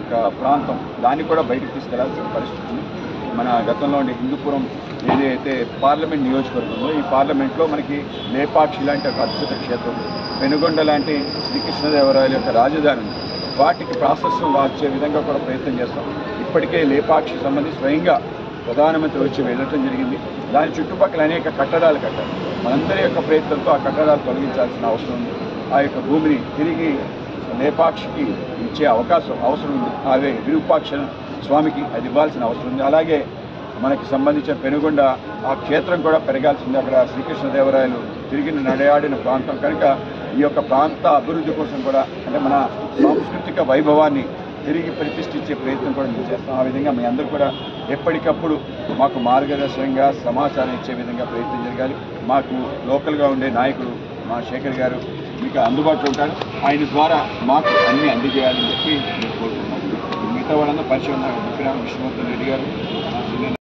యొక్క ప్రాంతం దాన్ని కూడా బయటకు తీసుకెళ్లాల్సిన పరిస్థితి ఉంది. మన గతంలో ఉండే హిందూపురం ఏదైతే పార్లమెంట్ నియోజకవర్గంలో ఈ పార్లమెంట్లో మనకి లేపాక్షి లాంటి ఒక అద్భుత క్షేత్రం, పెనుగొండ లాంటి శ్రీకృష్ణదేవరాయల యొక్క రాజధాని ఉంది. వాటికి ప్రాశస్త్యం వచ్చే విధంగా కూడా ప్రయత్నం చేస్తాం. ఇప్పటికే లేపాక్షికి సంబంధించి స్వయంగా ప్రధానమంత్రి వచ్చి వెళ్ళటం జరిగింది. దాని చుట్టుపక్కల అనేక కట్టడాలు కట్టారు. మనందరి యొక్క ప్రయత్నంతో ఆ కట్టడాలు తొలగించాల్సిన అవసరం ఉంది. ఆ యొక్క భూమిని తిరిగి లేపాక్షికి ఇచ్చే అవసరం ఉంది. అవే విరూపాక్ష స్వామికి అది ఇవ్వాల్సిన అవసరం ఉంది. అలాగే మనకి సంబంధించిన పెనుగొండ ఆ క్షేత్రం కూడా పెరగాల్సింది. అక్కడ శ్రీకృష్ణదేవరాయలు తిరిగి నడయాడిన ప్రాంతం కనుక ఈ యొక్క ప్రాంత అభివృద్ధి కోసం కూడా అంటే మన సాంస్కృతిక వైభవాన్ని తిరిగి ప్రతిష్ఠించే ప్రయత్నం కూడా మేము చేస్తాం. ఆ విధంగా మీ అందరూ కూడా ఎప్పటికప్పుడు మాకు మార్గదర్శకంగా సమాచారం ఇచ్చే విధంగా ప్రయత్నం జరగాలి. మాకు లోకల్గా ఉండే నాయకుడు మా శేఖర్ గారు మీకు అందుబాటులో ఉంటారు. ఆయన ద్వారా మాకు అన్నీ అందజేయాలని చెప్పి మేము కోరుకుంటున్నాం. మిగతా వాళ్ళందరూ పరిచయం ఉన్నారు. విక్రమ్ విష్ణువర్ధన్ రెడ్డి గారు